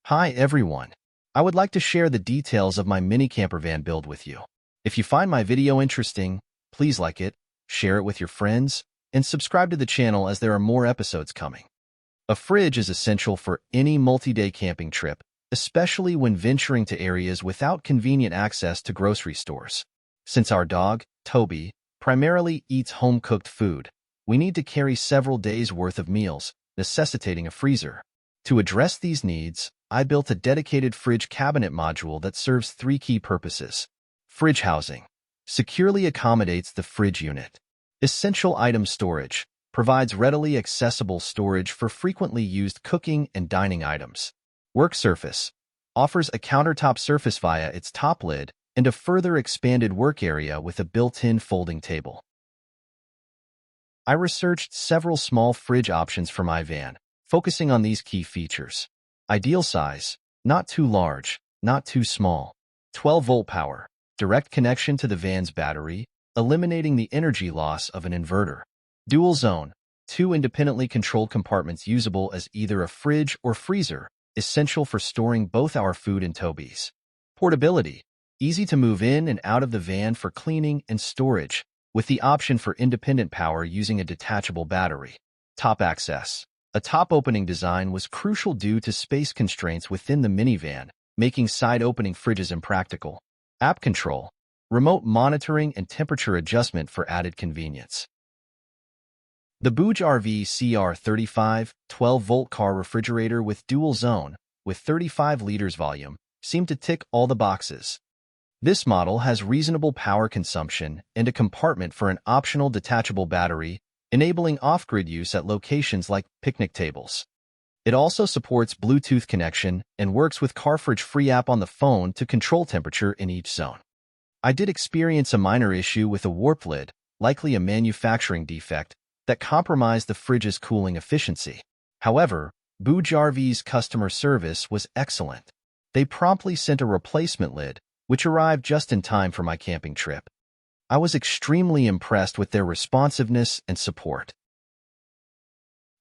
Hi everyone. I would like to share the details of my mini campervan build with you. If you find my video interesting, please like it, share it with your friends, and subscribe to the channel as there are more episodes coming. A fridge is essential for any multi-day camping trip, especially when venturing to areas without convenient access to grocery stores. Since our dog, Toby, primarily eats home-cooked food, we need to carry several days' worth of meals, necessitating a freezer. To address these needs, I built a dedicated fridge cabinet module that serves three key purposes. Fridge housing securely accommodates the fridge unit. Essential item storage provides readily accessible storage for frequently used cooking and dining items. Work surface offers a countertop surface via its top lid and a further expanded work area with a built-in folding table. I researched several small fridge options for my van, focusing on these key features. Ideal size, not too large, not too small. 12-volt power, direct connection to the van's battery, eliminating the energy loss of an inverter. Dual zone, 2 independently controlled compartments usable as either a fridge or freezer, essential for storing both our food and Toby's. Portability, easy to move in and out of the van for cleaning and storage, with the option for independent power using a detachable battery. Top access. A top-opening design was crucial due to space constraints within the minivan, making side-opening fridges impractical. App control, remote monitoring and temperature adjustment for added convenience. The BougeRV CR35 12-volt car refrigerator with dual zone, with 35 liters volume, seemed to tick all the boxes. This model has reasonable power consumption and a compartment for an optional detachable battery, enabling off-grid use at locations like picnic tables. It also supports Bluetooth connection and works with CarFridge Free app on the phone to control temperature in each zone. I did experience a minor issue with a warped lid, likely a manufacturing defect, that compromised the fridge's cooling efficiency. However, BougeRV's customer service was excellent. They promptly sent a replacement lid, which arrived just in time for my camping trip. I was extremely impressed with their responsiveness and support.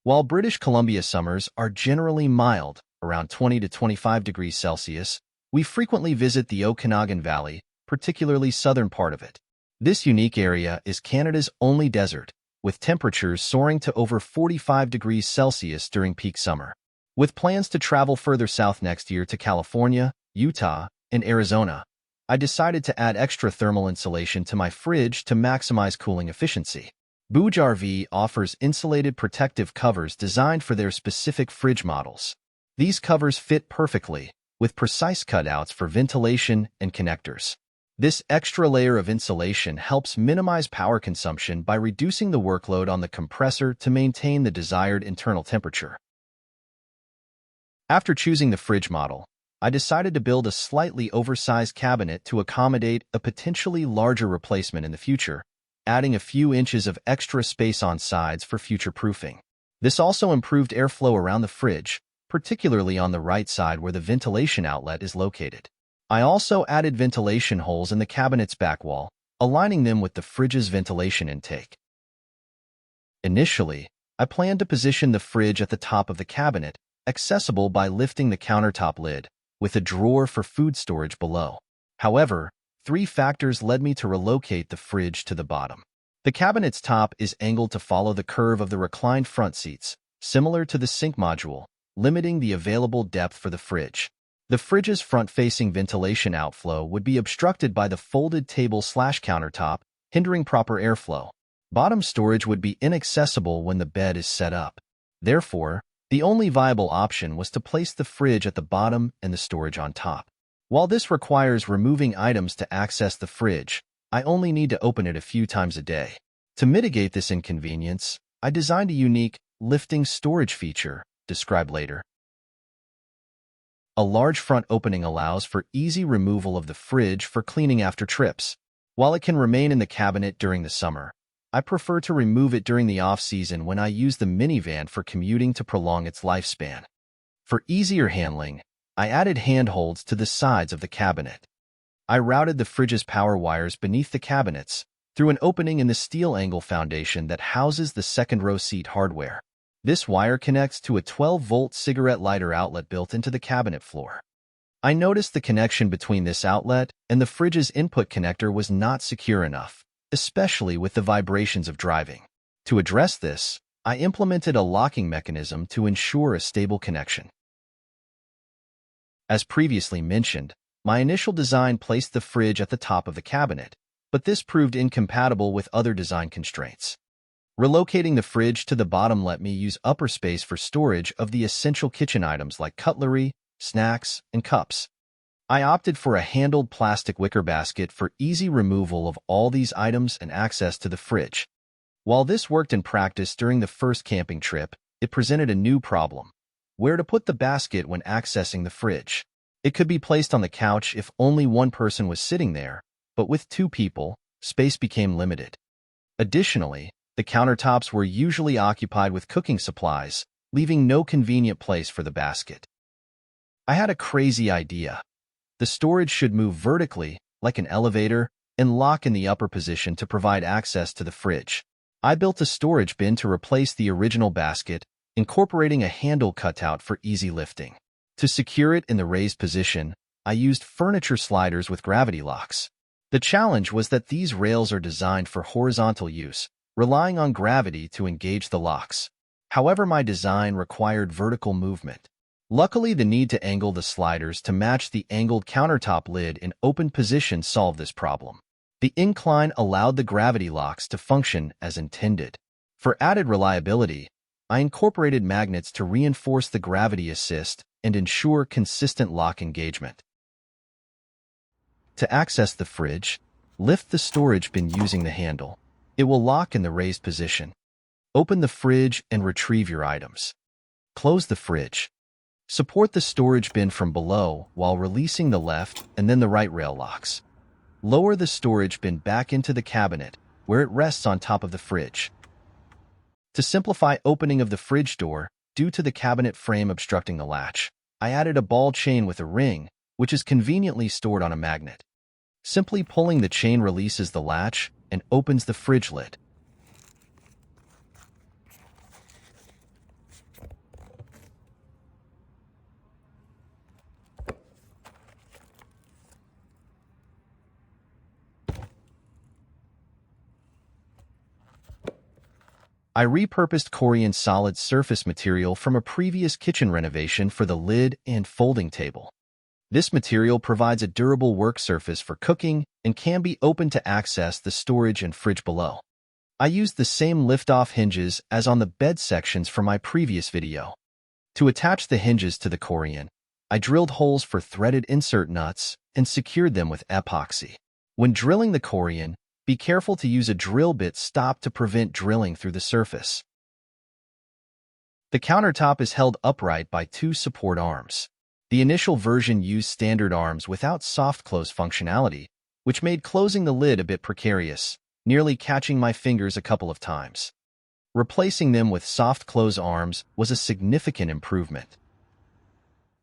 While British Columbia summers are generally mild, around 20 to 25 degrees Celsius, we frequently visit the Okanagan Valley, particularly southern part of it. This unique area is Canada's only desert, with temperatures soaring to over 45 degrees Celsius during peak summer. With plans to travel further south next year to California, Utah, and Arizona, I decided to add extra thermal insulation to my fridge to maximize cooling efficiency. BougeRV offers insulated protective covers designed for their specific fridge models. These covers fit perfectly, with precise cutouts for ventilation and connectors. This extra layer of insulation helps minimize power consumption by reducing the workload on the compressor to maintain the desired internal temperature. After choosing the fridge model, I decided to build a slightly oversized cabinet to accommodate a potentially larger replacement in the future, adding a few inches of extra space on sides for future proofing. This also improved airflow around the fridge, particularly on the right side where the ventilation outlet is located. I also added ventilation holes in the cabinet's back wall, aligning them with the fridge's ventilation intake. Initially, I planned to position the fridge at the top of the cabinet, accessible by lifting the countertop lid, with a drawer for food storage below. However, 3 factors led me to relocate the fridge to the bottom. The cabinet's top is angled to follow the curve of the reclined front seats, similar to the sink module, limiting the available depth for the fridge. The fridge's front-facing ventilation outflow would be obstructed by the folded table/countertop, hindering proper airflow. Bottom storage would be inaccessible when the bed is set up. Therefore, the only viable option was to place the fridge at the bottom and the storage on top. While this requires removing items to access the fridge, I only need to open it a few times a day. To mitigate this inconvenience, I designed a unique lifting storage feature, described later. A large front opening allows for easy removal of the fridge for cleaning after trips. While it can remain in the cabinet during the summer, I prefer to remove it during the off-season when I use the minivan for commuting to prolong its lifespan. For easier handling, I added handholds to the sides of the cabinet. I routed the fridge's power wires beneath the cabinets through an opening in the steel angle foundation that houses the second-row seat hardware. This wire connects to a 12-volt cigarette lighter outlet built into the cabinet floor. I noticed the connection between this outlet and the fridge's input connector was not secure enough, especially with the vibrations of driving. To address this, I implemented a locking mechanism to ensure a stable connection. As previously mentioned, my initial design placed the fridge at the top of the cabinet, but this proved incompatible with other design constraints. Relocating the fridge to the bottom let me use upper space for storage of the essential kitchen items like cutlery, snacks, and cups. I opted for a handled plastic wicker basket for easy removal of all these items and access to the fridge. While this worked in practice during the first camping trip, it presented a new problem: where to put the basket when accessing the fridge. It could be placed on the couch if only one person was sitting there, but with two people, space became limited. Additionally, the countertops were usually occupied with cooking supplies, leaving no convenient place for the basket. I had a crazy idea. The storage should move vertically, like an elevator, and lock in the upper position to provide access to the fridge. I built a storage bin to replace the original basket, incorporating a handle cutout for easy lifting. To secure it in the raised position, I used furniture sliders with gravity locks. The challenge was that these rails are designed for horizontal use, relying on gravity to engage the locks. However, my design required vertical movement. Luckily, the need to angle the sliders to match the angled countertop lid in open position solved this problem. The incline allowed the gravity locks to function as intended. For added reliability, I incorporated magnets to reinforce the gravity assist and ensure consistent lock engagement. To access the fridge, lift the storage bin using the handle. It will lock in the raised position. Open the fridge and retrieve your items. Close the fridge. Support the storage bin from below while releasing the left and then the right rail locks. Lower the storage bin back into the cabinet, where it rests on top of the fridge. To simplify opening of the fridge door, due to the cabinet frame obstructing the latch, I added a ball chain with a ring, which is conveniently stored on a magnet. Simply pulling the chain releases the latch and opens the fridge lid. I repurposed Corian solid surface material from a previous kitchen renovation for the lid and folding table. This material provides a durable work surface for cooking and can be opened to access the storage and fridge below. I used the same lift-off hinges as on the bed sections from my previous video. To attach the hinges to the Corian, I drilled holes for threaded insert nuts and secured them with epoxy. When drilling the Corian, be careful to use a drill bit stop to prevent drilling through the surface. The countertop is held upright by two support arms. The initial version used standard arms without soft close functionality, which made closing the lid a bit precarious, nearly catching my fingers a couple of times. Replacing them with soft close arms was a significant improvement.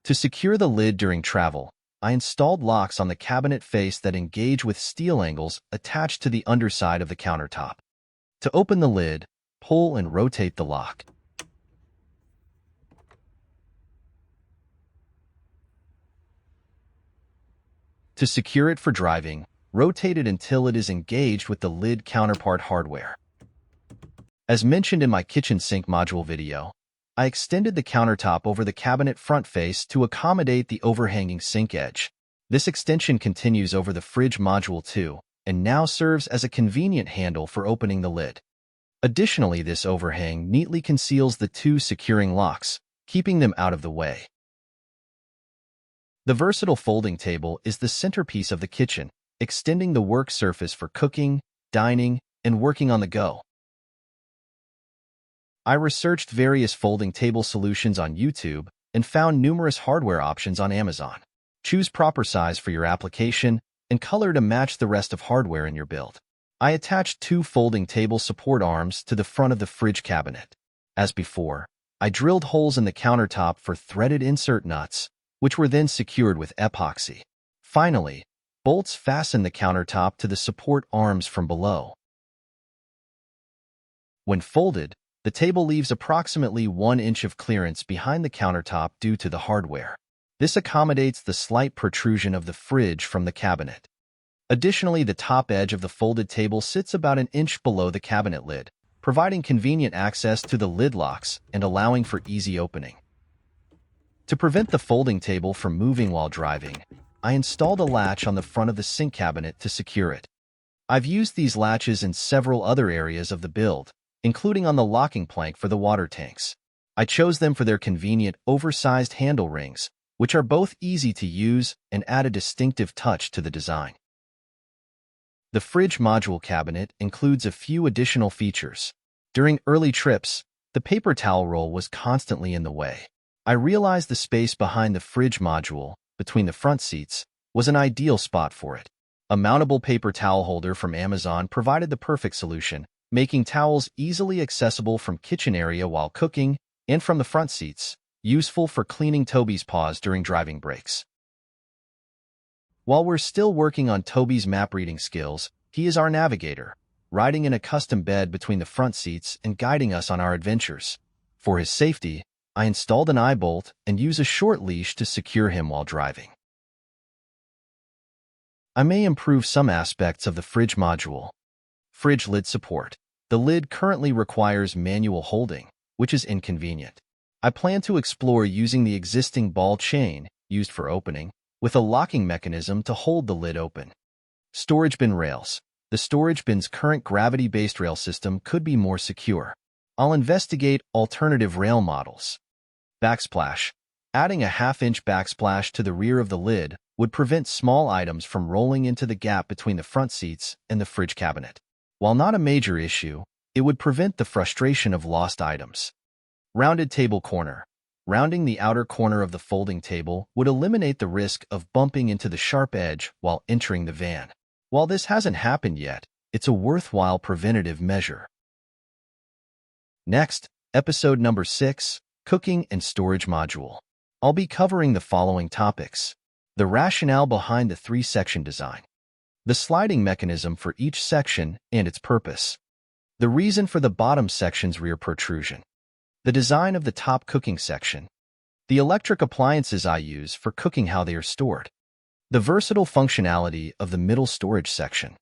To secure the lid during travel, I installed locks on the cabinet face that engage with steel angles attached to the underside of the countertop. To open the lid, pull and rotate the lock. To secure it for driving, rotate it until it is engaged with the lid counterpart hardware. As mentioned in my kitchen sink module video, I extended the countertop over the cabinet front face to accommodate the overhanging sink edge. This extension continues over the fridge module too, and now serves as a convenient handle for opening the lid. Additionally, this overhang neatly conceals the two securing locks, keeping them out of the way. The versatile folding table is the centerpiece of the kitchen, extending the work surface for cooking, dining, and working on the go. I researched various folding table solutions on YouTube and found numerous hardware options on Amazon. Choose proper size for your application and color to match the rest of hardware in your build. I attached two folding table support arms to the front of the fridge cabinet. As before, I drilled holes in the countertop for threaded insert nuts, which were then secured with epoxy. Finally, bolts fasten the countertop to the support arms from below. When folded, The table leaves approximately 1 inch of clearance behind the countertop due to the hardware. This accommodates the slight protrusion of the fridge from the cabinet. Additionally, the top edge of the folded table sits about an inch below the cabinet lid, providing convenient access to the lid locks and allowing for easy opening. To prevent the folding table from moving while driving, I installed a latch on the front of the sink cabinet to secure it. I've used these latches in several other areas of the build, including on the locking plank for the water tanks. I chose them for their convenient, oversized handle rings, which are both easy to use and add a distinctive touch to the design. The fridge module cabinet includes a few additional features. During early trips, the paper towel roll was constantly in the way. I realized the space behind the fridge module, between the front seats, was an ideal spot for it. A mountable paper towel holder from Amazon provided the perfect solution, making towels easily accessible from kitchen area while cooking and from the front seats, useful for cleaning Toby's paws during driving breaks. While we're still working on Toby's map reading skills, he is our navigator, riding in a custom bed between the front seats and guiding us on our adventures. For his safety, I installed an eye bolt and use a short leash to secure him while driving. I may improve some aspects of the fridge module. Fridge lid support. The lid currently requires manual holding, which is inconvenient. I plan to explore using the existing ball chain, used for opening, with a locking mechanism to hold the lid open. Storage bin rails. The storage bin's current gravity-based rail system could be more secure. I'll investigate alternative rail models. Backsplash. Adding a half-inch backsplash to the rear of the lid would prevent small items from rolling into the gap between the front seats and the fridge cabinet. While not a major issue, it would prevent the frustration of lost items. Rounded table corner. Rounding the outer corner of the folding table would eliminate the risk of bumping into the sharp edge while entering the van. While this hasn't happened yet, it's a worthwhile preventative measure. Next, episode number 6, Cooking and Storage Module. I'll be covering the following topics: the rationale behind the 3-section design, the sliding mechanism for each section and its purpose, the reason for the bottom section's rear protrusion, the design of the top cooking section, the electric appliances I use for cooking, how they are stored, the versatile functionality of the middle storage section,